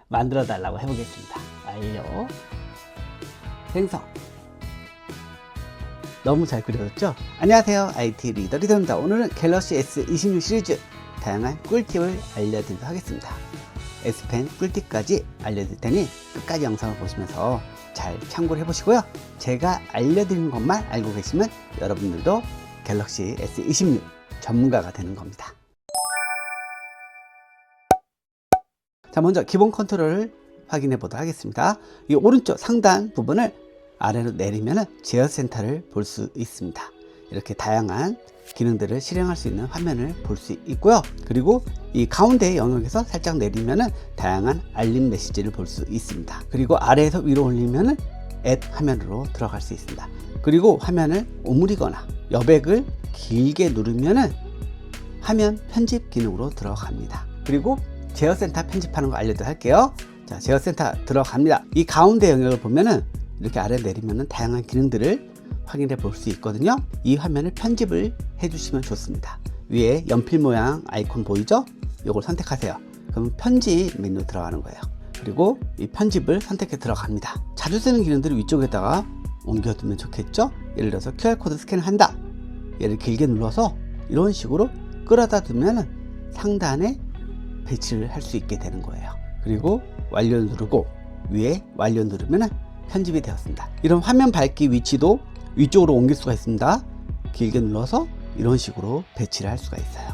만들어 달라고 해보겠습니다. 완료. 생성. 너무 잘 그려졌죠? 안녕하세요, IT 리더 리더입니다. 오늘은 갤럭시 S26 시리즈 다양한 꿀팁을 알려드리도록 하겠습니다. S펜 꿀팁까지 알려드릴 테니 끝까지 영상을 보시면서 잘 참고를 해보시고요. 제가 알려드리는 것만 알고 계시면 여러분들도 갤럭시 S26 전문가가 되는 겁니다. 자, 먼저 기본 컨트롤을 확인해 보도록 하겠습니다. 이 오른쪽 상단 부분을 아래로 내리면 제어 센터를 볼 수 있습니다. 이렇게 다양한 기능들을 실행할 수 있는 화면을 볼 수 있고요. 그리고 이 가운데 영역에서 살짝 내리면 다양한 알림 메시지를 볼 수 있습니다. 그리고 아래에서 위로 올리면 앱 화면으로 들어갈 수 있습니다. 그리고 화면을 오므리거나 여백을 길게 누르면 화면 편집 기능으로 들어갑니다. 그리고 제어센터 편집하는 거 알려드릴게요. 할게요. 자, 제어센터 들어갑니다. 이 가운데 영역을 보면은 이렇게 아래 내리면은 다양한 기능들을 확인해 볼 수 있거든요. 이 화면을 편집을 해 주시면 좋습니다. 위에 연필 모양 아이콘 보이죠? 이걸 선택하세요. 그럼 편집 메뉴 들어가는 거예요. 그리고 이 편집을 선택해 들어갑니다. 자주 쓰는 기능들을 위쪽에다가 옮겨두면 좋겠죠? 예를 들어서 QR코드 스캔을 한다. 얘를 길게 눌러서 이런 식으로 끌어다 두면 상단에 배치를 할 수 있게 되는 거예요. 그리고 완료 누르고 위에 완료 누르면 편집이 되었습니다. 이런 화면 밝기 위치도 위쪽으로 옮길 수가 있습니다. 길게 눌러서 이런 식으로 배치를 할 수가 있어요.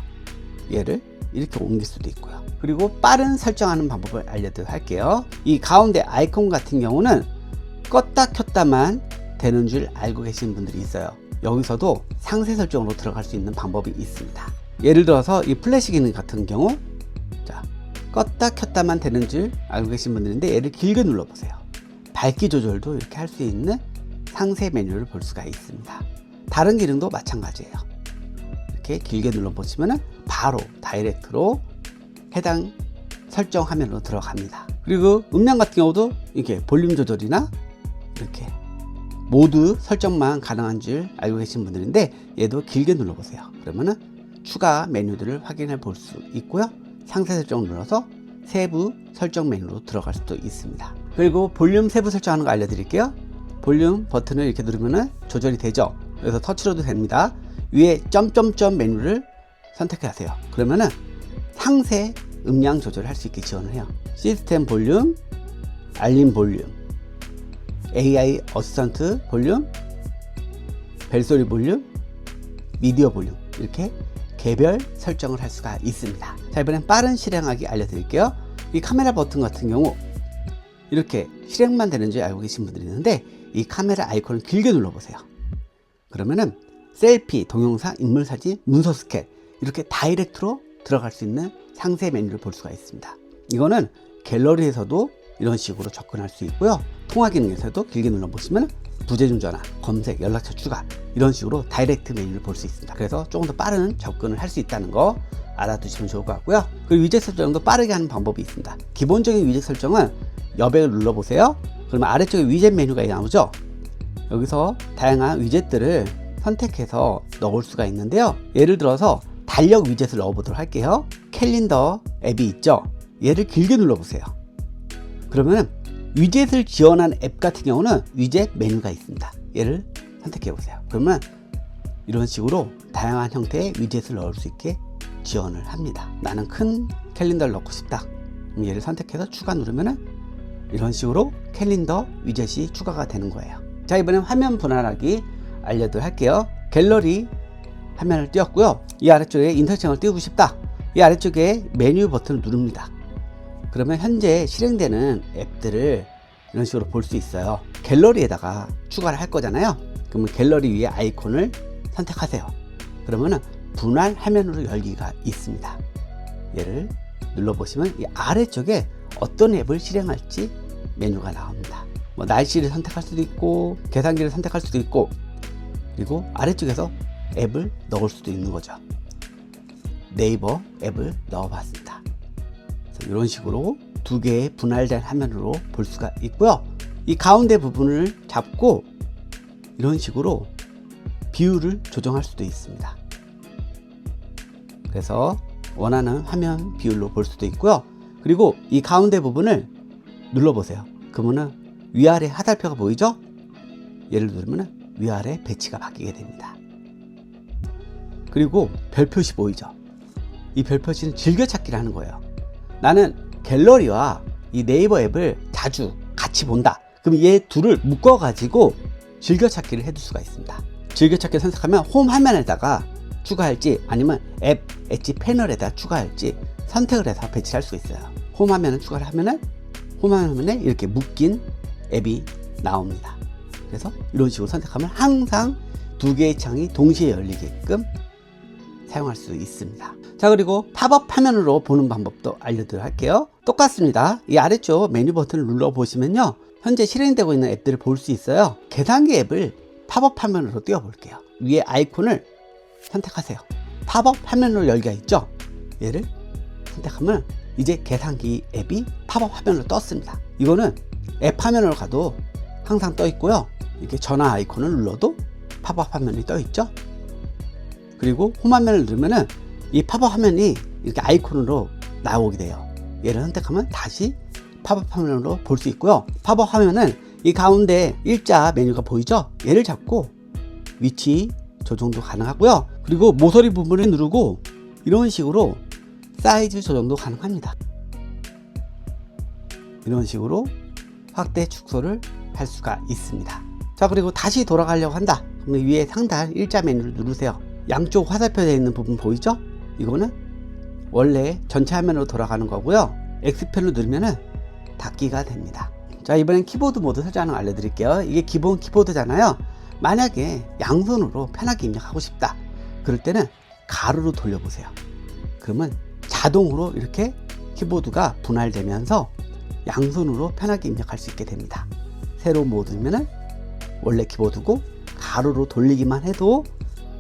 얘를 이렇게 옮길 수도 있고요. 그리고 빠른 설정하는 방법을 알려드리도록 할게요. 이 가운데 아이콘 같은 경우는 껐다 켰다만 되는 줄 알고 계시는 분들이 있어요. 여기서도 상세 설정으로 들어갈 수 있는 방법이 있습니다. 예를 들어서 이 플래시 기능 같은 경우, 자, 껐다 켰다만 되는 줄 알고 계신 분들인데 얘를 길게 눌러보세요. 밝기 조절도 이렇게 할 수 있는 상세 메뉴를 볼 수가 있습니다. 다른 기능도 마찬가지예요. 이렇게 길게 눌러보시면 바로 다이렉트로 해당 설정 화면으로 들어갑니다. 그리고 음량 같은 경우도 이렇게 볼륨 조절이나 이렇게 모두 설정만 가능한 줄 알고 계신 분들인데 얘도 길게 눌러보세요. 그러면은 추가 메뉴들을 확인해 볼 수 있고요. 상세 설정 눌러서 세부 설정 메뉴로 들어갈 수도 있습니다. 그리고 볼륨 세부 설정하는 거 알려드릴게요. 볼륨 버튼을 이렇게 누르면 조절이 되죠. 그래서 터치로도 됩니다. 위에 점점점 메뉴를 선택하세요. 그러면은 상세 음량 조절을 할 수 있게 지원을 해요. 시스템 볼륨, 알림 볼륨, AI 어시스턴트 볼륨, 벨소리 볼륨, 미디어 볼륨, 이렇게 개별 설정을 할 수가 있습니다. 자, 이번엔 빠른 실행하기 알려드릴게요. 이 카메라 버튼 같은 경우 이렇게 실행만 되는 줄 알고 계신 분들이 있는데 이 카메라 아이콘을 길게 눌러보세요. 그러면은 셀피, 동영상, 인물사진, 문서 스캔 이렇게 다이렉트로 들어갈 수 있는 상세 메뉴를 볼 수가 있습니다. 이거는 갤러리에서도 이런 식으로 접근할 수 있고요. 통화 기능에서도 길게 눌러보시면 부재중 전화, 검색, 연락처 추가 이런 식으로 다이렉트 메뉴를 볼 수 있습니다. 그래서 조금 더 빠른 접근을 할 수 있다는 거 알아두시면 좋을 것 같고요. 그리고 위젯 설정도 빠르게 하는 방법이 있습니다. 기본적인 위젯 설정은 여백을 눌러보세요. 그러면 아래쪽에 위젯 메뉴가 나오죠. 여기서 다양한 위젯들을 선택해서 넣을 수가 있는데요. 예를 들어서 달력 위젯을 넣어보도록 할게요. 캘린더 앱이 있죠. 얘를 길게 눌러보세요. 그러면 위젯을 지원한 앱 같은 경우는 위젯 메뉴가 있습니다. 얘를 선택해 보세요. 그러면 이런 식으로 다양한 형태의 위젯을 넣을 수 있게 지원을 합니다. 나는 큰 캘린더를 넣고 싶다. 그럼 얘를 선택해서 추가 누르면 이런 식으로 캘린더 위젯이 추가가 되는 거예요. 자, 이번엔 화면 분할하기 알려드리도록 할게요. 갤러리 화면을 띄웠고요. 이 아래쪽에 인터랙션을 띄우고 싶다. 이 아래쪽에 메뉴 버튼을 누릅니다. 그러면 현재 실행되는 앱들을 이런 식으로 볼 수 있어요. 갤러리에다가 추가를 할 거잖아요. 그러면 갤러리 위에 아이콘을 선택하세요. 그러면은 분할 화면으로 열기가 있습니다. 얘를 눌러보시면 이 아래쪽에 어떤 앱을 실행할지 메뉴가 나옵니다. 뭐 날씨를 선택할 수도 있고 계산기를 선택할 수도 있고 그리고 아래쪽에서 앱을 넣을 수도 있는 거죠. 네이버 앱을 넣어봤습니다. 이런 식으로 두 개의 분할된 화면으로 볼 수가 있고요. 이 가운데 부분을 잡고 이런 식으로 비율을 조정할 수도 있습니다. 그래서 원하는 화면 비율로 볼 수도 있고요. 그리고 이 가운데 부분을 눌러보세요. 그러면은 위아래 화살표가 보이죠? 얘를 누르면 위아래 배치가 바뀌게 됩니다. 그리고 별 표시 보이죠? 이 별 표시는 즐겨찾기를 하는 거예요. 나는 갤러리와 이 네이버 앱을 자주 같이 본다. 그럼 얘 둘을 묶어 가지고 즐겨찾기를 해둘 수가 있습니다. 즐겨찾기를 선택하면 홈 화면에다가 추가할지 아니면 앱 엣지 패널에다 추가할지 선택을 해서 배치할 수 있어요. 홈 화면을 추가를 하면은 홈 화면에 이렇게 묶인 앱이 나옵니다. 그래서 이런 식으로 선택하면 항상 두 개의 창이 동시에 열리게끔 사용할 수 있습니다. 자, 그리고 팝업 화면으로 보는 방법도 알려드리도록 할게요. 똑같습니다. 이 아래쪽 메뉴 버튼을 눌러 보시면요, 현재 실행되고 있는 앱들을 볼 수 있어요. 계산기 앱을 팝업 화면으로 띄워 볼게요. 위에 아이콘을 선택하세요. 팝업 화면으로 열기가 있죠? 얘를 선택하면 이제 계산기 앱이 팝업 화면으로 떴습니다. 이거는 앱 화면으로 가도 항상 떠 있고요. 이렇게 전화 아이콘을 눌러도 팝업 화면이 떠 있죠? 그리고 홈 화면을 누르면은 이 팝업 화면이 이렇게 아이콘으로 나오게 돼요. 얘를 선택하면 다시 팝업 화면으로 볼 수 있고요. 팝업 화면은 이 가운데 일자 메뉴가 보이죠? 얘를 잡고 위치 조정도 가능하고요. 그리고 모서리 부분을 누르고 이런 식으로 사이즈 조정도 가능합니다. 이런 식으로 확대 축소를 할 수가 있습니다. 자, 그리고 다시 돌아가려고 한다. 그러면 위에 상단 일자 메뉴를 누르세요. 양쪽 화살표 되어 있는 부분 보이죠? 이거는 원래 전체 화면으로 돌아가는 거고요. X편을 누르면은 닫기가 됩니다. 자, 이번엔 키보드 모드 설정을 알려드릴게요. 이게 기본 키보드잖아요. 만약에 양손으로 편하게 입력하고 싶다. 그럴 때는 가로로 돌려보세요. 그러면 자동으로 이렇게 키보드가 분할되면서 양손으로 편하게 입력할 수 있게 됩니다. 세로 모드면은 원래 키보드고 가로로 돌리기만 해도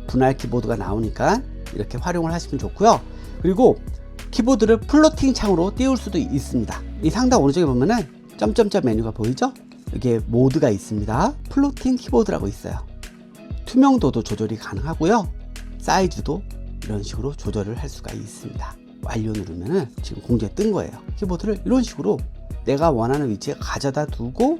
분할 키보드가 나오니까 이렇게 활용을 하시면 좋고요. 그리고 키보드를 플로팅 창으로 띄울 수도 있습니다. 이 상단 오른쪽에 보면은 점점점 메뉴가 보이죠? 이게 모드가 있습니다. 플로팅 키보드라고 있어요. 투명도도 조절이 가능하고요. 사이즈도 이런 식으로 조절을 할 수가 있습니다. 완료 누르면은 지금 공지에 뜬 거예요. 키보드를 이런 식으로 내가 원하는 위치에 가져다 두고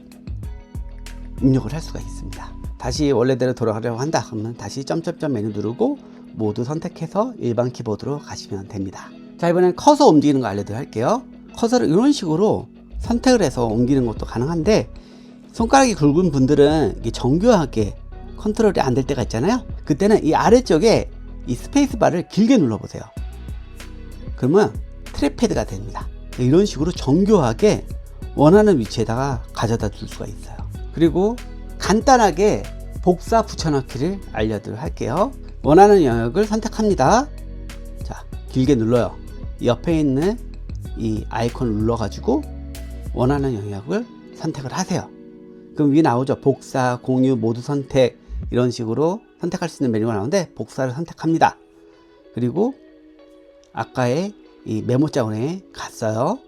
입력을 할 수가 있습니다. 다시 원래대로 돌아가려고 한다 그러면 다시 점점점 메뉴 누르고 모두 선택해서 일반 키보드로 가시면 됩니다. 자, 이번엔 커서 움직이는 거 알려드릴게요. 할게요. 커서를 이런 식으로 선택을 해서 옮기는 것도 가능한데 손가락이 굵은 분들은 이게 정교하게 컨트롤이 안 될 때가 있잖아요. 그때는 이 아래쪽에 이 스페이스 바를 길게 눌러보세요. 그러면 트랙패드가 됩니다. 이런 식으로 정교하게 원하는 위치에다가 가져다 둘 수가 있어요. 그리고 간단하게 복사 붙여넣기를 알려드리도록 할게요. 원하는 영역을 선택합니다. 자, 길게 눌러요. 옆에 있는 이 아이콘을 눌러가지고 원하는 영역을 선택을 하세요. 그럼 위에 나오죠. 복사, 공유, 모두 선택 이런 식으로 선택할 수 있는 메뉴가 나오는데 복사를 선택합니다. 그리고 아까의 이 메모장에 갔어요.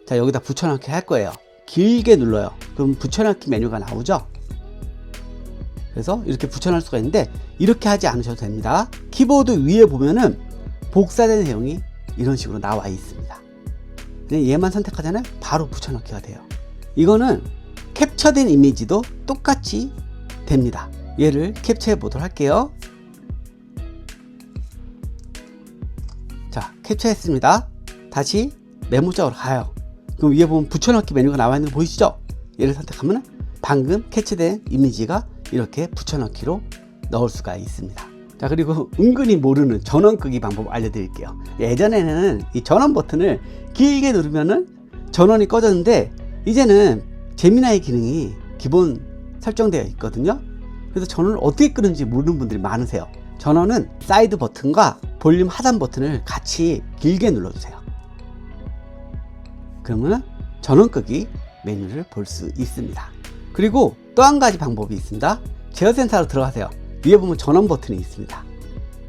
자, 여기다 붙여넣기 할 거예요. 길게 눌러요. 그럼 붙여넣기 메뉴가 나오죠. 그래서 이렇게 붙여넣을 수가 있는데 이렇게 하지 않으셔도 됩니다. 키보드 위에 보면은 복사된 내용이 이런 식으로 나와 있습니다. 그냥 얘만 선택하잖아요. 바로 붙여넣기가 돼요. 이거는 캡처된 이미지도 똑같이 됩니다. 얘를 캡처해 보도록 할게요. 자, 캡처했습니다. 다시 메모장으로 가요. 그럼 위에 보면 붙여넣기 메뉴가 나와 있는 거 보이시죠? 얘를 선택하면 방금 캡처된 이미지가 이렇게 붙여넣기로 넣을 수가 있습니다. 자, 그리고 은근히 모르는 전원 끄기 방법 알려드릴게요. 예전에는 이 전원 버튼을 길게 누르면은 전원이 꺼졌는데 이제는 제미나이 기능이 기본 설정되어 있거든요. 그래서 전원을 어떻게 끄는지 모르는 분들이 많으세요. 전원은 사이드 버튼과 볼륨 하단 버튼을 같이 길게 눌러주세요. 그러면 전원 끄기 메뉴를 볼 수 있습니다. 그리고 또 한 가지 방법이 있습니다. 제어 센터로 들어가세요. 위에 보면 전원 버튼이 있습니다.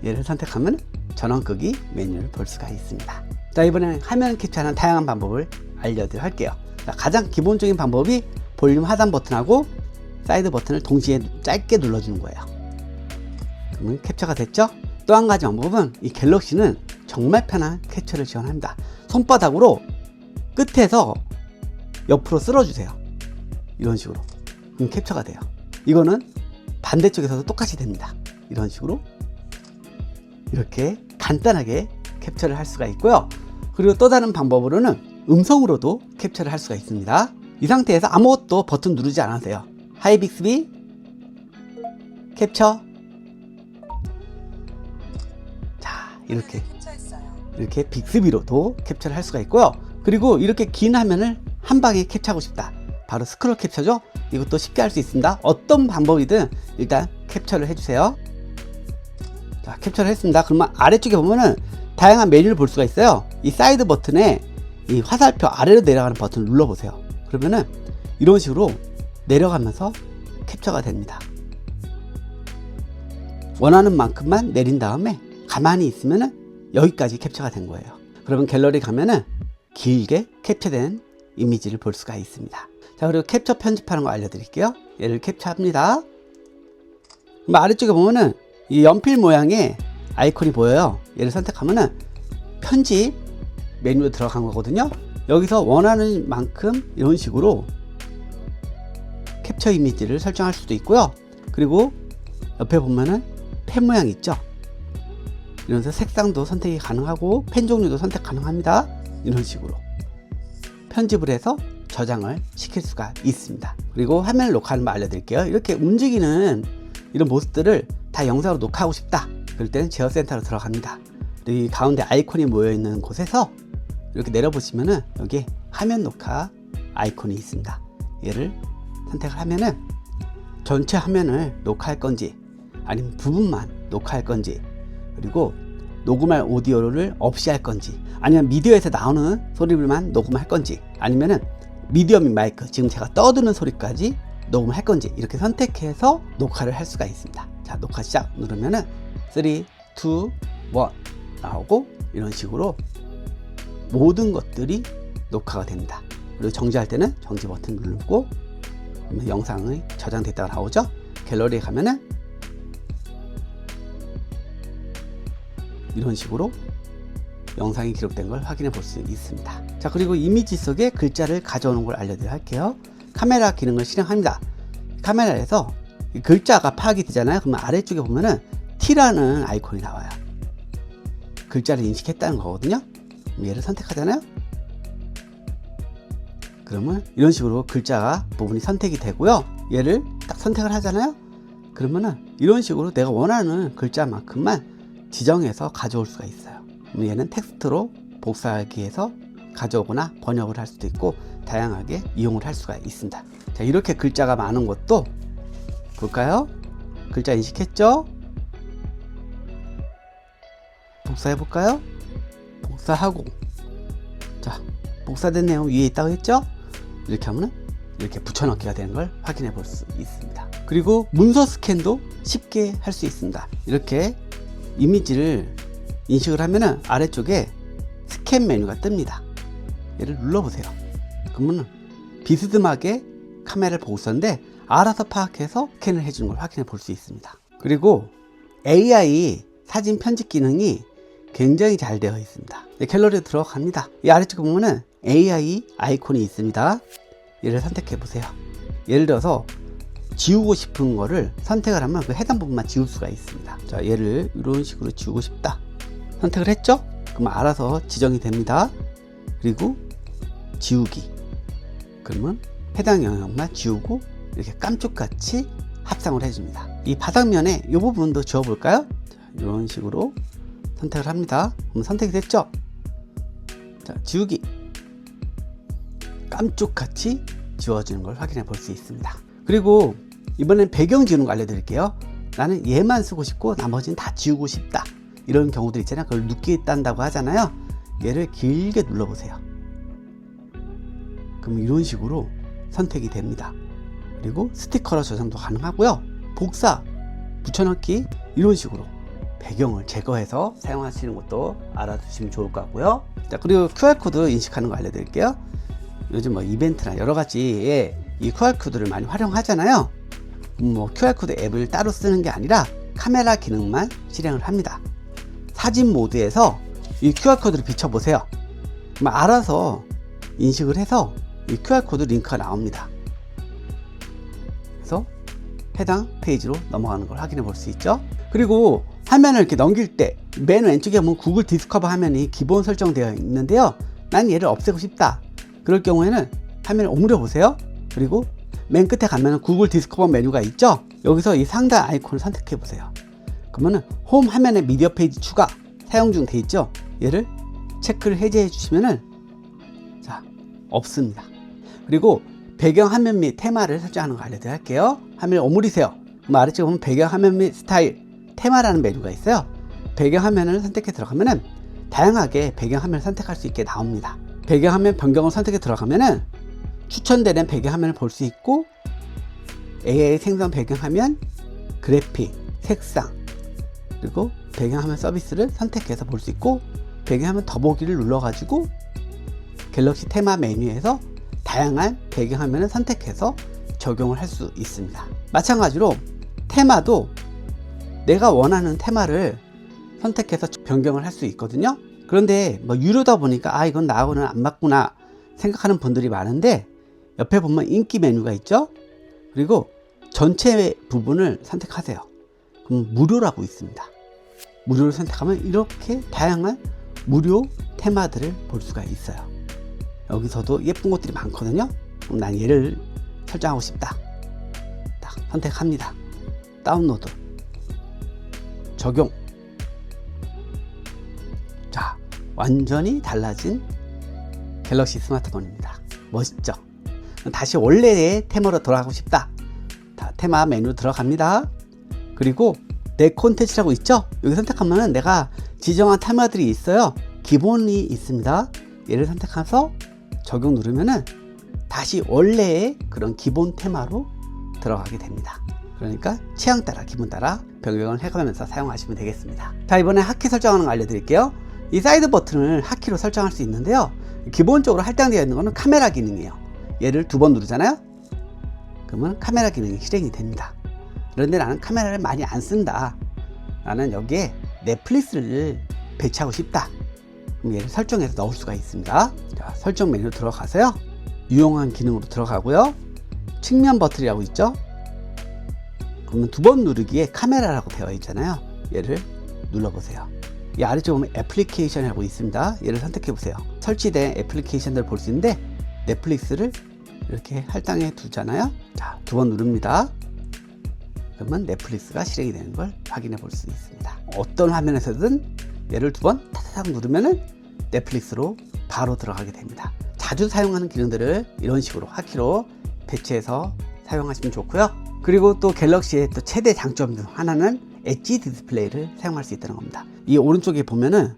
얘를 선택하면 전원 끄기 메뉴를 볼 수가 있습니다. 자, 이번에는 화면 캡처하는 다양한 방법을 알려드리도록 할게요. 자, 가장 기본적인 방법이 볼륨 하단 버튼하고 사이드 버튼을 동시에 짧게 눌러주는 거예요. 그러면 캡처가 됐죠? 또 한 가지 방법은 이 갤럭시는 정말 편한 캡처를 지원합니다. 손바닥으로 끝에서 옆으로 쓸어주세요. 이런 식으로. 그럼 캡처가 돼요. 이거는 반대쪽에서도 똑같이 됩니다. 이런 식으로 이렇게 간단하게 캡처를 할 수가 있고요. 그리고 또 다른 방법으로는 음성으로도 캡처를 할 수가 있습니다. 이 상태에서 아무것도 버튼 누르지 않아도 돼요. 하이 빅스비 캡처. 자, 이렇게 빅스비로도 캡처를 할 수가 있고요. 그리고 이렇게 긴 화면을 한 방에 캡처하고 싶다. 바로 스크롤 캡처죠. 이것도 쉽게 할 수 있습니다. 어떤 방법이든 일단 캡처를 해주세요. 자, 캡처를 했습니다. 그러면 아래쪽에 보면은 다양한 메뉴를 볼 수가 있어요. 이 사이드 버튼에 이 화살표 아래로 내려가는 버튼을 눌러보세요. 그러면은 이런 식으로 내려가면서 캡처가 됩니다. 원하는 만큼만 내린 다음에 가만히 있으면은 여기까지 캡처가 된 거예요. 그러면 갤러리 가면은 길게 캡처된 이미지를 볼 수가 있습니다. 자, 그리고 캡처 편집하는 거 알려드릴게요. 얘를 캡처합니다. 그럼 아래쪽에 보면은 이 연필 모양의 아이콘이 보여요. 얘를 선택하면은 편집 메뉴로 들어간 거거든요. 여기서 원하는 만큼 이런 식으로 캡처 이미지를 설정할 수도 있고요. 그리고 옆에 보면은 펜 모양 있죠. 이러면서 색상도 선택이 가능하고 펜 종류도 선택 가능합니다. 이런 식으로 편집을 해서 저장을 시킬 수가 있습니다. 그리고 화면을 녹화하는 법 알려드릴게요. 이렇게 움직이는 이런 모습들을 다 영상으로 녹화하고 싶다. 그럴 때는 제어 센터로 들어갑니다. 이 가운데 아이콘이 모여 있는 곳에서 이렇게 내려보시면은 여기 화면 녹화 아이콘이 있습니다. 얘를 선택을 하면은 전체 화면을 녹화할 건지 아니면 부분만 녹화할 건지, 그리고 녹음할 오디오를 없이 할 건지, 아니면 미디어에서 나오는 소리들만 녹음할 건지, 아니면은 미디어밍 마이크, 지금 제가 떠드는 소리까지 녹음을 할 건지, 이렇게 선택해서 녹화를 할 수가 있습니다. 자, 녹화 시작 누르면은 3, 2, 1 나오고 이런 식으로 모든 것들이 녹화가 됩니다. 그리고 정지할 때는 정지 버튼 누르고 영상이 저장됐다고 나오죠. 갤러리에 가면은 이런 식으로 영상이 기록된 걸 확인해 볼 수 있습니다. 자, 그리고 이미지 속에 글자를 가져오는 걸 알려드려 할게요. 카메라 기능을 실행합니다. 카메라에서 글자가 파악이 되잖아요. 그러면 아래쪽에 보면은 T라는 아이콘이 나와요. 글자를 인식했다는 거거든요. 얘를 선택하잖아요. 그러면 이런 식으로 글자가 부분이 선택이 되고요. 얘를 딱 선택을 하잖아요. 그러면은 이런 식으로 내가 원하는 글자만큼만 지정해서 가져올 수가 있어요. 얘는 텍스트로 복사하기 위해서 가져오거나 번역을 할 수도 있고 다양하게 이용을 할 수가 있습니다. 자, 이렇게 글자가 많은 것도 볼까요? 글자 인식했죠? 복사해 볼까요? 복사하고, 자, 복사된 내용 위에 있다고 했죠? 이렇게 하면은 이렇게 붙여넣기가 되는 걸 확인해 볼 수 있습니다. 그리고 문서 스캔도 쉽게 할 수 있습니다. 이렇게 이미지를 인식을 하면은 아래쪽에 스캔 메뉴가 뜹니다. 얘를 눌러보세요. 그러면 비스듬하게 카메라를 보고 있었는데 알아서 파악해서 스캔을 해주는 걸 확인해 볼 수 있습니다. 그리고 AI 사진 편집 기능이 굉장히 잘 되어 있습니다. 갤러리에 들어갑니다. 이 아래쪽에 보면은 AI 아이콘이 있습니다. 얘를 선택해 보세요. 예를 들어서 지우고 싶은 거를 선택을 하면 그 해당 부분만 지울 수가 있습니다. 자, 얘를 이런 식으로 지우고 싶다. 선택을 했죠? 그러면 알아서 지정이 됩니다. 그리고 지우기. 그러면 해당 영역만 지우고 이렇게 깜짝같이 합성을 해줍니다. 이 바닥면에 이 부분도 지워볼까요? 자, 이런 식으로 선택을 합니다. 그럼 선택이 됐죠? 자, 지우기. 깜짝같이 지워지는 걸 확인해 볼 수 있습니다. 그리고 이번엔 배경 지우는 거 알려드릴게요. 나는 얘만 쓰고 싶고 나머지는 다 지우고 싶다. 이런 경우들 있잖아요. 그걸 눕겠다고 하잖아요. 얘를 길게 눌러보세요. 그럼 이런 식으로 선택이 됩니다. 그리고 스티커로 저장도 가능하고요. 복사, 붙여넣기 이런 식으로 배경을 제거해서 사용하시는 것도 알아두시면 좋을 것 같고요. 자, 그리고 QR코드 인식하는 거 알려드릴게요. 요즘 뭐 이벤트나 여러 가지에 이 QR코드를 많이 활용하잖아요. 뭐 QR코드 앱을 따로 쓰는 게 아니라 카메라 기능만 실행을 합니다. 사진 모드에서 이 QR코드를 비춰보세요. 그럼 알아서 인식을 해서 이 QR코드 링크가 나옵니다. 그래서 해당 페이지로 넘어가는 걸 확인해 볼 수 있죠. 그리고 화면을 이렇게 넘길 때 맨 왼쪽에 보면 구글 디스커버 화면이 기본 설정되어 있는데요. 난 얘를 없애고 싶다. 그럴 경우에는 화면을 오므려 보세요. 그리고 맨 끝에 가면 구글 디스커버 메뉴가 있죠. 여기서 이 상단 아이콘을 선택해 보세요. 그러면은 홈 화면에 미디어 페이지 추가 사용 중 돼 있죠. 얘를 체크를 해제해 주시면은 자, 없습니다. 그리고 배경 화면 및 테마를 설정하는 거 알려드릴게요. 화면을 오므리세요. 그럼 아래쪽에 보면 배경 화면 및 스타일 테마라는 메뉴가 있어요. 배경 화면을 선택해 들어가면은 다양하게 배경 화면을 선택할 수 있게 나옵니다. 배경 화면 변경을 선택해 들어가면은 추천되는 배경 화면을 볼 수 있고 AI 생성 배경 화면, 그래픽, 색상, 그리고 배경 화면 서비스를 선택해서 볼 수 있고 배경 화면 더보기를 눌러 가지고 갤럭시 테마 메뉴에서 다양한 배경 화면을 선택해서 적용을 할 수 있습니다. 마찬가지로 테마도 내가 원하는 테마를 선택해서 변경을 할 수 있거든요. 그런데 뭐 유료다 보니까 이건 나하고는 안 맞구나 생각하는 분들이 많은데 옆에 보면 인기 메뉴가 있죠. 그리고 전체 부분을 선택하세요. 그럼 무료라고 있습니다. 무료를 선택하면 이렇게 다양한 무료 테마들을 볼 수가 있어요. 여기서도 예쁜 것들이 많거든요. 그럼 난 얘를 설정하고 싶다. 딱 선택합니다. 다운로드, 적용. 자, 완전히 달라진 갤럭시 스마트폰입니다. 멋있죠? 다시 원래의 테마로 돌아가고 싶다. 테마 메뉴 들어갑니다. 그리고 내 콘텐츠라고 있죠? 여기 선택하면 내가 지정한 테마들이 있어요. 기본이 있습니다. 얘를 선택해서 적용 누르면은 다시 원래의 그런 기본 테마로 들어가게 됩니다. 그러니까 취향 따라 기분 따라 변경을 해가면서 사용하시면 되겠습니다. 자, 이번에 하키 설정하는 거 알려드릴게요. 이 사이드 버튼을 하키로 설정할 수 있는데요. 기본적으로 할당되어 있는 거는 카메라 기능이에요. 얘를 2번 누르잖아요. 그러면 카메라 기능이 실행이 됩니다. 그런데 나는 카메라를 많이 안 쓴다. 나는 여기에 넷플릭스를 배치하고 싶다. 그럼 얘를 설정해서 넣을 수가 있습니다. 자, 설정 메뉴 들어가서요. 유용한 기능으로 들어가고요. 측면 버튼이라고 있죠. 그러면 2번 누르기에 카메라라고 되어 있잖아요. 얘를 눌러보세요. 이 아래쪽에 보면 애플리케이션이라고 있습니다. 얘를 선택해 보세요. 설치된 애플리케이션들을 볼 수 있는데 넷플릭스를 이렇게 할당해 두잖아요. 자, 2번 누릅니다. 그러면 넷플릭스가 실행이 되는 걸 확인해 볼 수 있습니다. 어떤 화면에서든 얘를 2번 타타닥 누르면은 넷플릭스로 바로 들어가게 됩니다. 자주 사용하는 기능들을 이런 식으로 하키로 배치해서 사용하시면 좋고요. 그리고 또 갤럭시의 또 최대 장점 중 하나는 엣지 디스플레이를 사용할 수 있다는 겁니다. 이 오른쪽에 보면은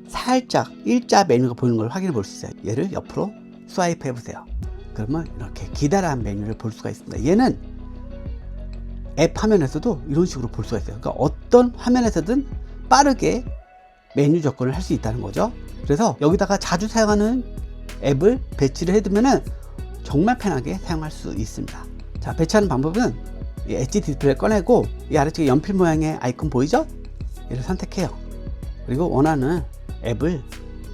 살짝 일자 메뉴가 보이는 걸 확인해 볼 수 있어요. 얘를 옆으로 스와이프 해보세요. 그러면 이렇게 기다란 메뉴를 볼 수가 있습니다. 얘는 앱 화면에서도 이런 식으로 볼 수가 있어요. 그러니까 어떤 화면에서든 빠르게 메뉴 접근을 할 수 있다는 거죠. 그래서 여기다가 자주 사용하는 앱을 배치를 해두면은 정말 편하게 사용할 수 있습니다. 자, 배치하는 방법은 이 엣지 디스플레이를 꺼내고 이 아래쪽에 연필 모양의 아이콘 보이죠? 얘를 선택해요. 그리고 원하는 앱을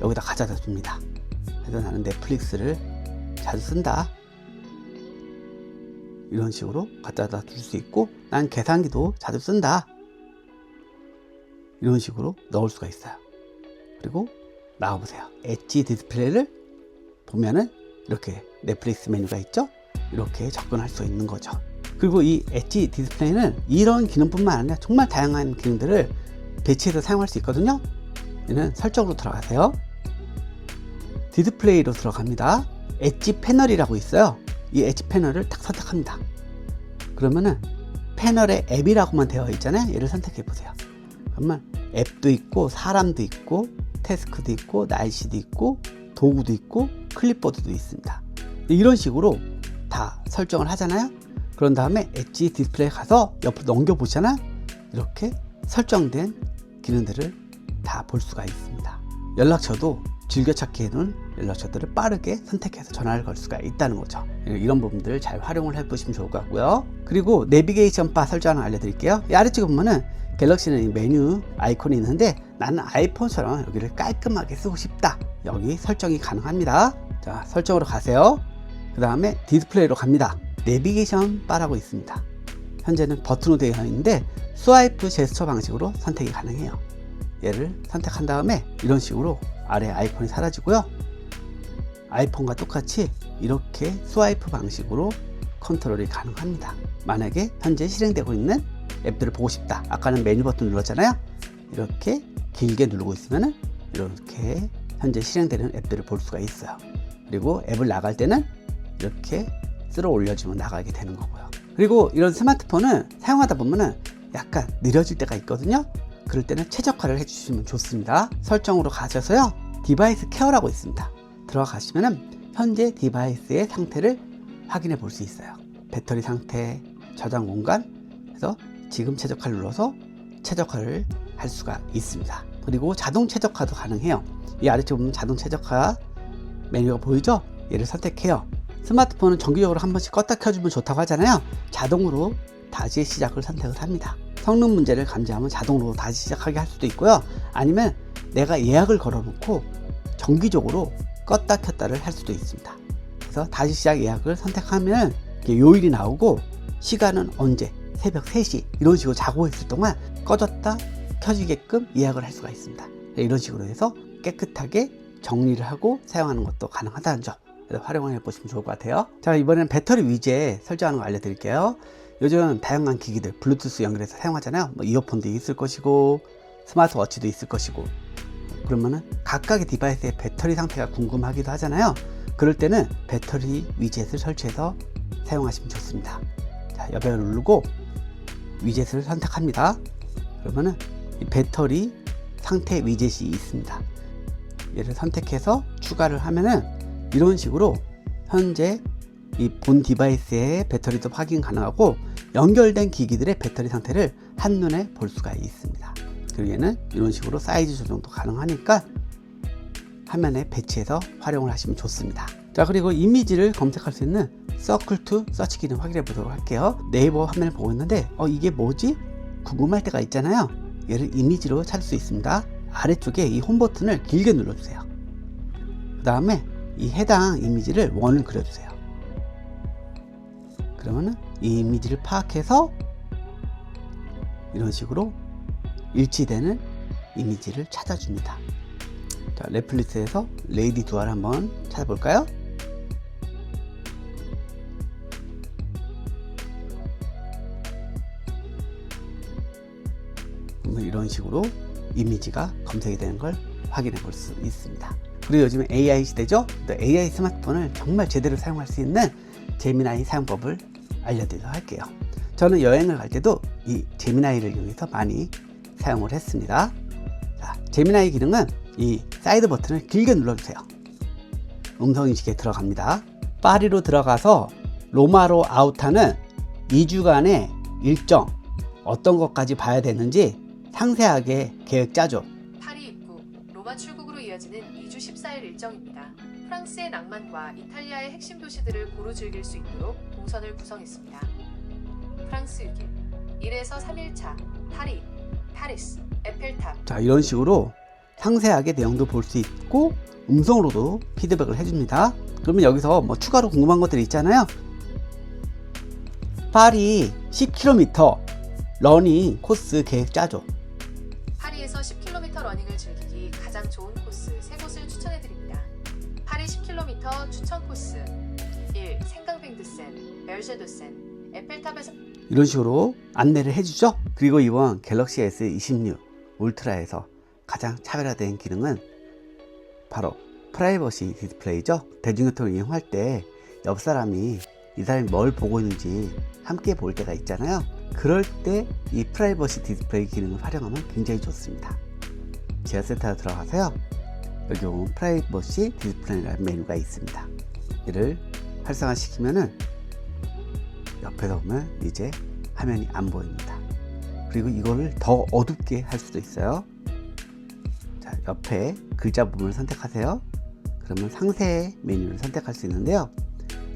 여기다 가져다 줍니다. 그래서 나는 넷플릭스를 자주 쓴다. 이런 식으로 갖다 줄 수 있고 난 계산기도 자주 쓴다. 이런 식으로 넣을 수가 있어요. 그리고 나와보세요. 엣지 디스플레이를 보면은 이렇게 넷플릭스 메뉴가 있죠? 이렇게 접근할 수 있는 거죠. 그리고 이 엣지 디스플레이는 이런 기능뿐만 아니라 정말 다양한 기능들을 배치해서 사용할 수 있거든요. 얘는 설정으로 들어가세요. 디스플레이로 들어갑니다. 엣지 패널이라고 있어요. 이 엣지 패널을 딱 선택합니다. 그러면은 패널에 앱이라고만 되어 있잖아요. 얘를 선택해 보세요. 그러면 앱도 있고 사람도 있고 태스크도 있고 날씨도 있고 도구도 있고 클립보드도 있습니다. 이런 식으로 다 설정을 하잖아요. 그런 다음에 엣지 디스플레이 가서 옆으로 넘겨 보잖아요. 이렇게 설정된 기능들을 다 볼 수가 있습니다. 연락처도 즐겨찾기 해놓은 연락처들을 빠르게 선택해서 전화를 걸 수가 있다는 거죠. 이런 부분들을 잘 활용을 해보시면 좋을 것 같고요. 그리고 내비게이션 바 설정 하나 알려드릴게요. 이 아래쪽에 보면은 갤럭시는 이 메뉴 아이콘이 있는데 나는 아이폰처럼 여기를 깔끔하게 쓰고 싶다. 여기 설정이 가능합니다. 자, 설정으로 가세요. 그 다음에 디스플레이로 갑니다. 내비게이션 바라고 있습니다. 현재는 버튼으로 되어 있는데 스와이프 제스처 방식으로 선택이 가능해요. 얘를 선택한 다음에 이런 식으로 아래 아이콘이 사라지고요. 아이폰과 똑같이 이렇게 스와이프 방식으로 컨트롤이 가능합니다. 만약에 현재 실행되고 있는 앱들을 보고 싶다. 아까는 메뉴 버튼 눌렀잖아요. 이렇게 길게 누르고 있으면 이렇게 현재 실행되는 앱들을 볼 수가 있어요. 그리고 앱을 나갈 때는 이렇게 쓸어 올려주면 나가게 되는 거고요. 그리고 이런 스마트폰은 사용하다 보면은 약간 느려질 때가 있거든요. 그럴 때는 최적화를 해주시면 좋습니다. 설정으로 가셔서요, 디바이스 케어라고 있습니다. 들어가시면은 현재 디바이스의 상태를 확인해 볼 수 있어요. 배터리 상태, 저장 공간, 그래서 지금 최적화를 눌러서 최적화를 할 수가 있습니다. 그리고 자동 최적화도 가능해요. 이 아래쪽 보면 자동 최적화 메뉴가 보이죠? 얘를 선택해요. 스마트폰은 정기적으로 한 번씩 껐다 켜주면 좋다고 하잖아요. 자동으로 다시 시작을 선택을 합니다. 성능 문제를 감지하면 자동으로 다시 시작하게 할 수도 있고요. 아니면 내가 예약을 걸어 놓고 정기적으로 껐다 켰다를 할 수도 있습니다. 그래서 다시 시작 예약을 선택하면 요일이 나오고 시간은 언제, 새벽 3시 이런 식으로 자고 있을 동안 꺼졌다 켜지게끔 예약을 할 수가 있습니다. 이런 식으로 해서 깨끗하게 정리를 하고 사용하는 것도 가능하다는 점, 활용해 보시면 좋을 것 같아요. 자, 이번에는 배터리 위젯 설정하는 거 알려드릴게요. 요즘 다양한 기기들 블루투스 연결해서 사용하잖아요. 뭐 이어폰도 있을 것이고 스마트워치도 있을 것이고, 그러면은 각각의 디바이스의 배터리 상태가 궁금하기도 하잖아요. 그럴 때는 배터리 위젯을 설치해서 사용하시면 좋습니다. 자, 여백을 누르고 위젯을 선택합니다. 그러면은 이 배터리 상태 위젯이 있습니다. 얘를 선택해서 추가를 하면은 이런 식으로 현재 이 본 디바이스의 배터리도 확인 가능하고 연결된 기기들의 배터리 상태를 한눈에 볼 수가 있습니다. 그리고 얘는 이런 식으로 사이즈 조정도 가능하니까 화면에 배치해서 활용을 하시면 좋습니다. 자, 그리고 이미지를 검색할 수 있는 서클 투 서치 기능 확인해 보도록 할게요. 네이버 화면을 보고 있는데 이게 뭐지? 궁금할 때가 있잖아요. 얘를 이미지로 찾을 수 있습니다. 아래쪽에 이 홈 버튼을 길게 눌러주세요. 그 다음에 이 해당 이미지를 원을 그려주세요. 그러면은 이 이미지를 파악해서 이런 식으로 일치되는 이미지를 찾아줍니다. 자, 레플리스에서 레이디 두아를 한번 찾아볼까요? 이런 식으로 이미지가 검색이 되는 걸 확인해 볼 수 있습니다. 그리고 요즘에 AI 시대죠? 또 AI 스마트폰을 정말 제대로 사용할 수 있는 제미나이 사용법을 알려드리도록 할게요. 저는 여행을 갈 때도 이 제미나이를 이용해서 많이 사용을 했습니다. 자, 제미나이 기능은 이 사이드 버튼을 길게 눌러주세요. 음성인식에 들어갑니다. 파리로 들어가서 로마로 아웃하는 2주간의 일정, 어떤 것까지 봐야 되는지 상세하게 계획 짜줘. 파리 입국, 로마 출국으로 이어지는 2주 14일 일정입니다. 프랑스의 낭만과 이탈리아의 핵심 도시들을 고루 즐길 수 있도록 동선을 구성했습니다. 프랑스 6일, 1에서 3일차, 파리, 파리스, 에펠탑. 자, 이런 식으로 상세하게 내용도 볼 수 있고 음성으로도 피드백을 해줍니다. 그러면 여기서 뭐 추가로 궁금한 것들이 있잖아요. 파리 10km 러닝 코스 계획 짜줘. 파리에서 10km 러닝을 즐기기 가장 좋은 코스 3곳을 추천해드립니다. 파리 10km 추천 코스 1. 생강빙드센, 멜제도센, 에펠탑에서. 이런 식으로 안내를 해주죠. 그리고 이번 갤럭시 S26 울트라에서 가장 차별화된 기능은 바로 프라이버시 디스플레이죠. 대중교통을 이용할 때 옆 사람이 이 사람이 뭘 보고 있는지 함께 볼 때가 있잖아요. 그럴 때 이 프라이버시 디스플레이 기능을 활용하면 굉장히 좋습니다. 제어센터에 들어가서요, 여기 보면 프라이버시 디스플레이라는 메뉴가 있습니다. 얘를 활성화시키면은 옆에서 보면 이제 화면이 안 보입니다. 그리고 이거를 더 어둡게 할 수도 있어요. 자, 옆에 글자 부분을 선택하세요. 그러면 상세 메뉴를 선택할 수 있는데요,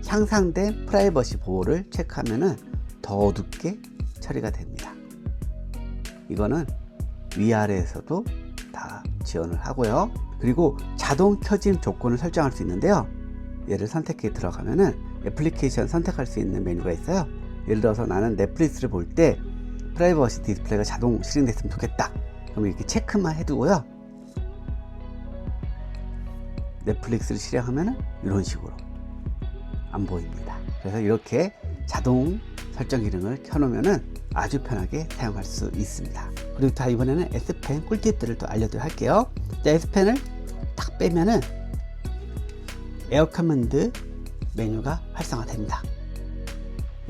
향상된 프라이버시 보호를 체크하면은 더 어둡게 처리가 됩니다. 이거는 위아래에서도 다 지원을 하고요. 그리고 자동 켜짐 조건을 설정할 수 있는데요, 얘를 선택해 들어가면은 애플리케이션 선택할 수 있는 메뉴가 있어요. 예를 들어서 나는 넷플릭스를 볼 때 프라이버시 디스플레이가 자동 실행됐으면 좋겠다. 그럼 이렇게 체크만 해두고요. 넷플릭스를 실행하면 이런 식으로 안 보입니다. 그래서 이렇게 자동 설정 기능을 켜놓으면 아주 편하게 사용할 수 있습니다. 그리고 자, 이번에는 S펜 꿀팁들을 또 알려드리도록 할게요. 자, S펜을 딱 빼면은 에어 커맨드 메뉴가 활성화됩니다.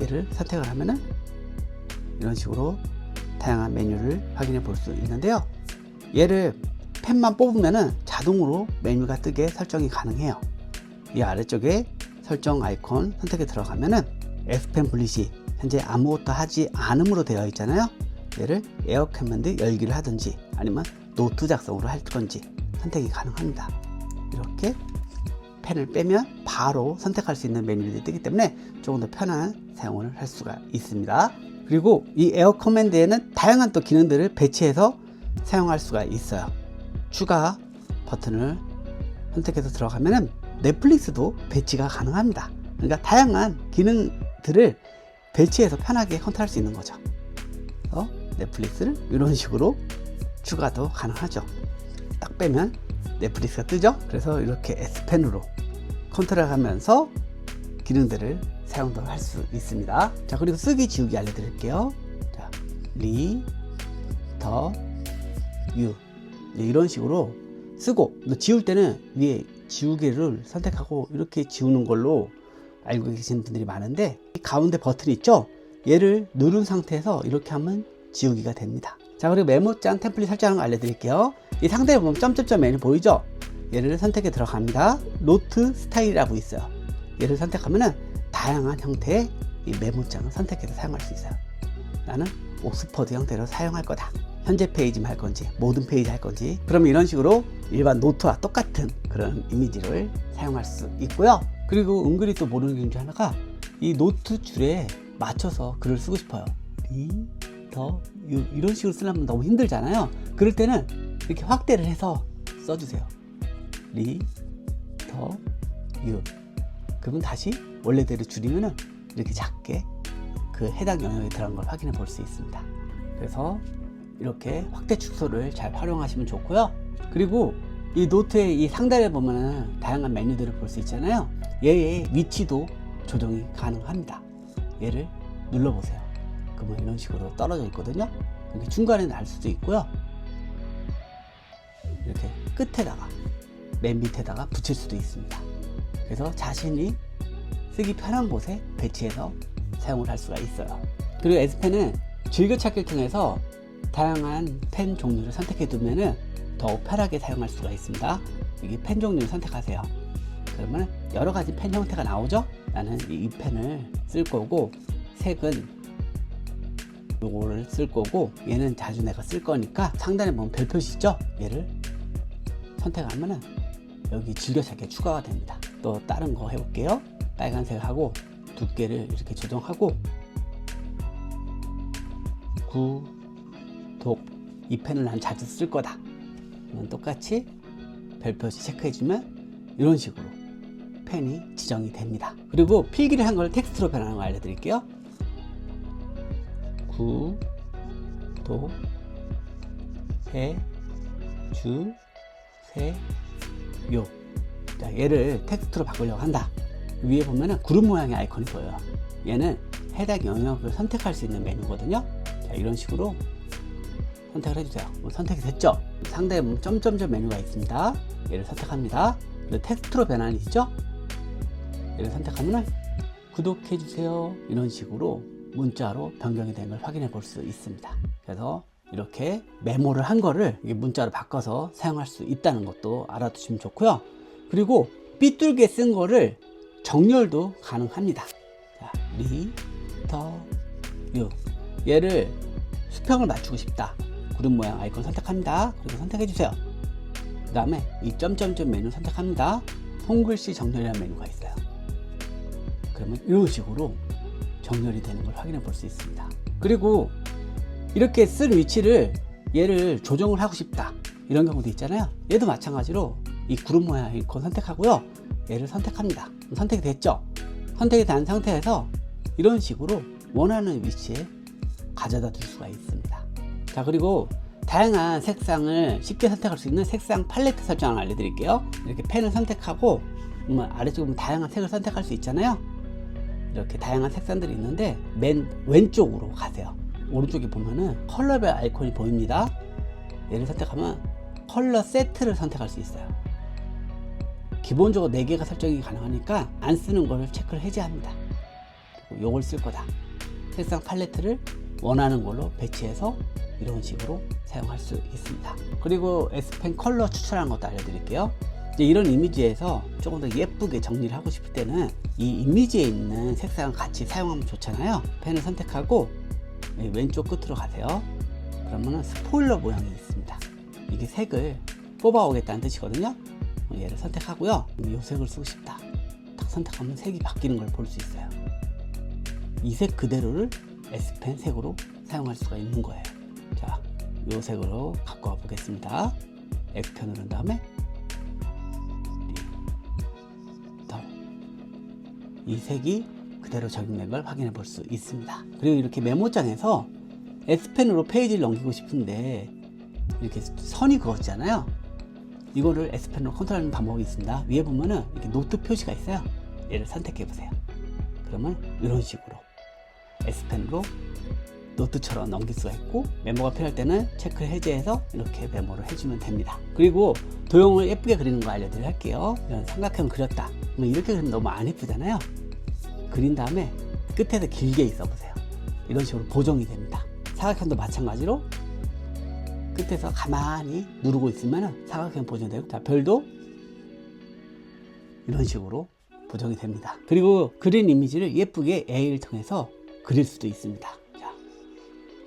얘를 선택을 하면은 이런 식으로 다양한 메뉴를 확인해 볼 수 있는데요. 얘를 펜만 뽑으면은 자동으로 메뉴가 뜨게 설정이 가능해요. 이 아래쪽에 설정 아이콘 선택에 들어가면은 S펜 분리시 현재 아무것도 하지 않음으로 되어 있잖아요. 얘를 에어 커맨드 열기를 하든지 아니면 노트 작성으로 할 건지 선택이 가능합니다. 이렇게 펜을 빼면 바로 선택할 수 있는 메뉴들이 뜨기 때문에 조금 더 편한 사용을 할 수가 있습니다. 그리고 이 에어 커맨드에는 다양한 또 기능들을 배치해서 사용할 수가 있어요. 추가 버튼을 선택해서 들어가면은 넷플릭스도 배치가 가능합니다. 그러니까 다양한 기능들을 배치해서 편하게 컨트롤할 수 있는 거죠. 넷플릭스를 이런 식으로 추가도 가능하죠. 딱 빼면 넷플릭스가 뜨죠. 그래서 이렇게 S펜으로 컨트롤하면서 기능들을 사용도 할 수 있습니다. 자, 그리고 쓰기 지우기 알려드릴게요. 자, 리, 더, 유 이런 식으로 쓰고 지울 때는 위에 지우개를 선택하고 이렇게 지우는 걸로 알고 계시는 분들이 많은데 이 가운데 버튼이 있죠. 얘를 누른 상태에서 이렇게 하면 지우기가 됩니다. 자, 그리고 메모장 템플릿 설정하는 거 알려드릴게요. 이 상단에 보면 점점점 메뉴 보이죠? 얘를 선택해 들어갑니다. 노트 스타일이라고 있어요. 얘를 선택하면은 다양한 형태의 이 메모장을 선택해서 사용할 수 있어요. 나는 옥스퍼드 형태로 사용할 거다. 현재 페이지만 할 건지 모든 페이지 할 건지 그럼 이런 식으로 일반 노트와 똑같은 그런 이미지를 사용할 수 있고요. 그리고 은근히 또 모르는 게 중 하나가 이 노트 줄에 맞춰서 글을 쓰고 싶어요. 리, 더, 유 이런 식으로 쓰려면 너무 힘들잖아요. 그럴 때는 이렇게 확대를 해서 써주세요. 리, 더, 유 그러면 다시 원래대로 줄이면은 이렇게 작게 그 해당 영역에 들어간 걸 확인해 볼 수 있습니다. 그래서 이렇게 확대 축소를 잘 활용하시면 좋고요. 그리고 이 노트의 이 상단에 보면은 다양한 메뉴들을 볼 수 있잖아요. 얘의 위치도 조정이 가능합니다. 얘를 눌러보세요. 그러면 이런 식으로 떨어져 있거든요. 이렇게 중간에 날 수도 있고요. 이렇게 끝에다가 맨 밑에다가 붙일 수도 있습니다. 그래서 자신이 쓰기 편한 곳에 배치해서 사용을 할 수가 있어요. 그리고 S펜은 즐겨찾기를 통해서 다양한 펜 종류를 선택해 두면은 더욱 편하게 사용할 수가 있습니다. 여기 펜 종류를 선택하세요. 그러면 여러 가지 펜 형태가 나오죠? 나는 이 펜을 쓸 거고, 색은 요거를 쓸 거고, 얘는 자주 내가 쓸 거니까 상단에 보면 별 표시 있죠? 얘를 선택하면은 여기 즐겨찾기 추가가 됩니다. 또 다른 거 해볼게요. 빨간색하고 두께를 이렇게 조정하고 구독 이 펜을 난 자주 쓸 거다. 그러면 똑같이 별표시 체크해주면 이런 식으로 펜이 지정이 됩니다. 그리고 필기를 한 걸 텍스트로 변하는 거 알려드릴게요. 구독 해주세요. 자, 얘를 텍스트로 바꾸려고 한다. 위에 보면은 구름 모양의 아이콘이 보여요. 얘는 해당 영역을 선택할 수 있는 메뉴거든요. 자, 이런 식으로 선택을 해주세요. 선택이 됐죠? 상단에 보면 점점점 메뉴가 있습니다. 얘를 선택합니다. 그리고 텍스트로 변환이죠? 얘를 선택하면 구독해주세요. 이런 식으로 문자로 변경이 된 걸 확인해 볼 수 있습니다. 그래서 이렇게 메모를 한 거를 문자로 바꿔서 사용할 수 있다는 것도 알아두시면 좋고요. 그리고 삐뚤게 쓴 거를 정렬도 가능합니다. 자, 리, 더, 유 얘를 수평을 맞추고 싶다. 구름 모양 아이콘 선택합니다. 그리고 선택해 주세요. 그 다음에 이 점점점 메뉴 선택합니다. 손글씨 정렬이라는 메뉴가 있어요. 그러면 이런 식으로 정렬이 되는 걸 확인해 볼 수 있습니다. 그리고 이렇게 쓴 위치를 얘를 조정을 하고 싶다. 이런 경우도 있잖아요. 얘도 마찬가지로 이 구름 모양 아이콘 선택하고요. 얘를 선택합니다. 선택이 됐죠? 선택이 된 상태에서 이런 식으로 원하는 위치에 가져다 둘 수가 있습니다. 자, 그리고 다양한 색상을 쉽게 선택할 수 있는 색상 팔레트 설정을 알려드릴게요. 이렇게 펜을 선택하고 아래쪽에 보면 다양한 색을 선택할 수 있잖아요. 이렇게 다양한 색상들이 있는데 맨 왼쪽으로 가세요. 오른쪽에 보면은 컬러별 아이콘이 보입니다. 얘를 선택하면 컬러 세트를 선택할 수 있어요. 기본적으로 4개가 설정이 가능하니까 안 쓰는 걸 체크를 해제합니다. 그리고 요걸 쓸 거다. 색상 팔레트를 원하는 걸로 배치해서 이런 식으로 사용할 수 있습니다. 그리고 S펜 컬러 추천하는 것도 알려드릴게요. 이제 이런 이미지에서 조금 더 예쁘게 정리를 하고 싶을 때는 이 이미지에 있는 색상을 같이 사용하면 좋잖아요. 펜을 선택하고 왼쪽 끝으로 가세요. 그러면 스포일러 모양이 있습니다. 이게 색을 뽑아 오겠다는 뜻이거든요. 얘를 선택하고요. 이 색을 쓰고 싶다. 딱 선택하면 색이 바뀌는 걸 볼 수 있어요. 이 색 그대로를 S펜 색으로 사용할 수가 있는 거예요. 자, 이 색으로 갖고 와 보겠습니다. X펜 누른 다음에 이 색이 그대로 적용된 걸 확인해 볼 수 있습니다. 그리고 이렇게 메모장에서 S펜으로 페이지를 넘기고 싶은데 이렇게 선이 그었잖아요. 이거를 S펜으로 컨트롤하는 방법이 있습니다. 위에 보면은 이렇게 노트 표시가 있어요. 얘를 선택해 보세요. 그러면 이런 식으로 S펜으로 노트처럼 넘길 수가 있고, 메모가 필요할 때는 체크를 해제해서 이렇게 메모를 해주면 됩니다. 그리고 도형을 예쁘게 그리는 거 알려드릴게요. 이런 삼각형 그렸다. 이렇게 그리면 너무 안 예쁘잖아요. 그린 다음에 끝에서 길게 있어 보세요. 이런 식으로 보정이 됩니다. 사각형도 마찬가지로 끝에서 가만히 누르고 있으면 사각형 보정되고, 자, 별도 이런 식으로 보정이 됩니다. 그리고 그린 이미지를 예쁘게 AI를 통해서 그릴 수도 있습니다. 자,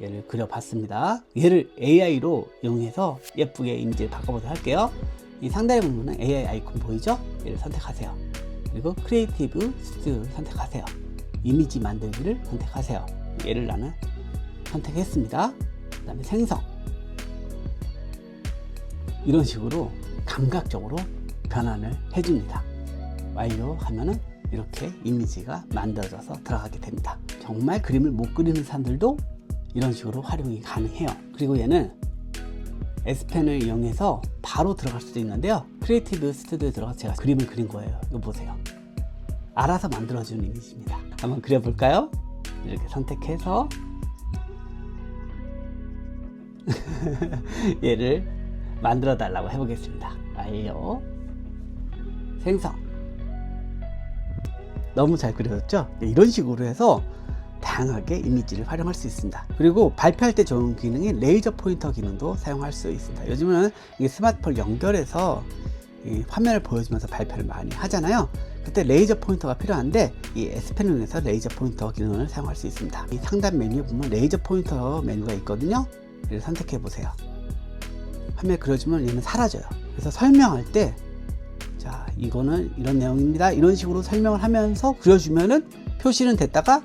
얘를 그려봤습니다. 얘를 AI로 이용해서 예쁘게 이미지를 바꿔보도록 할게요. 이 상단에 보면 AI 아이콘 보이죠? 얘를 선택하세요. 그리고 크리에이티브 스튜디오를 선택하세요. 이미지 만들기를 선택하세요. 얘를 나는 선택했습니다. 그 다음에 생성. 이런 식으로 감각적으로 변환을 해줍니다. 완료하면은 이렇게 이미지가 만들어져서 들어가게 됩니다. 정말 그림을 못 그리는 사람들도 이런 식으로 활용이 가능해요. 그리고 얘는 S펜을 이용해서 바로 들어갈 수도 있는데요. 크리에이티브 스튜디오에 들어가서 제가 그림을 그린 거예요. 이거 보세요. 알아서 만들어주는 이미지입니다. 한번 그려볼까요? 이렇게 선택해서 얘를 만들어 달라고 해보겠습니다. 완료. 생성. 너무 잘 그려졌죠? 이런 식으로 해서 다양하게 이미지를 활용할 수 있습니다. 그리고 발표할 때 좋은 기능이 레이저 포인터 기능도 사용할 수 있습니다. 요즘은 이 스마트폰 연결해서 이 화면을 보여주면서 발표를 많이 하잖아요. 그때 레이저 포인터가 필요한데 이 S펜을 이용해서 레이저 포인터 기능을 사용할 수 있습니다. 이 상단 메뉴에 보면 레이저 포인터 메뉴가 있거든요. 이를 선택해 보세요. 화면에 그려주면 얘는 사라져요. 그래서 설명할 때, 자, 이거는 이런 내용입니다. 이런 식으로 설명을 하면서 그려주면은 표시는 됐다가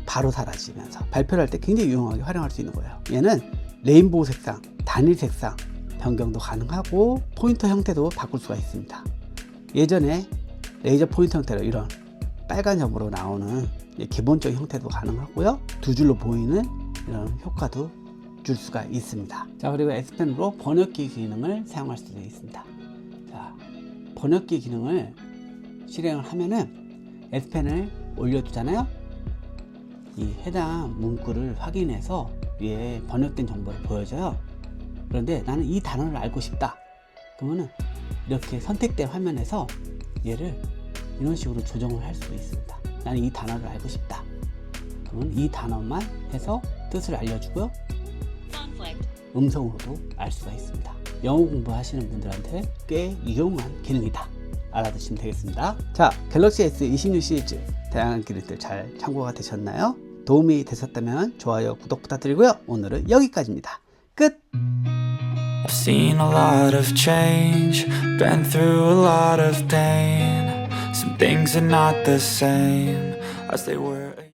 바로 사라지면서 발표를 할 때 굉장히 유용하게 활용할 수 있는 거예요. 얘는 레인보우 색상, 단일 색상 변경도 가능하고 포인터 형태도 바꿀 수가 있습니다. 예전에 레이저 포인터 형태로 이런 빨간 점으로 나오는 기본적인 형태도 가능하고요. 두 줄로 보이는 이런 효과도 줄 수가 있습니다. 자, 그리고 S펜으로 번역기 기능을 사용할 수도 있습니다. 자, 번역기 기능을 실행을 하면은 S펜을 올려두잖아요. 이 해당 문구를 확인해서 위에 번역된 정보를 보여줘요. 그런데 나는 이 단어를 알고 싶다. 그러면은 이렇게 선택된 화면에서 얘를 이런 식으로 조정을 할 수 있습니다. 나는 이 단어를 알고 싶다. 그러면 이 단어만 해서 뜻을 알려주고요. 음성으로도 알 수가 있습니다. 영어 공부하시는 분들한테 꽤 유용한 기능이다. 알아두시면 되겠습니다. 자, 갤럭시 S26 시리즈 다양한 기능들 잘 참고가 되셨나요? 도움이 되셨다면 좋아요, 구독 부탁드리고요. 오늘은 여기까지입니다. 끝! I've seen a lot of change, been through a lot of pain. Some things are not the same as they were.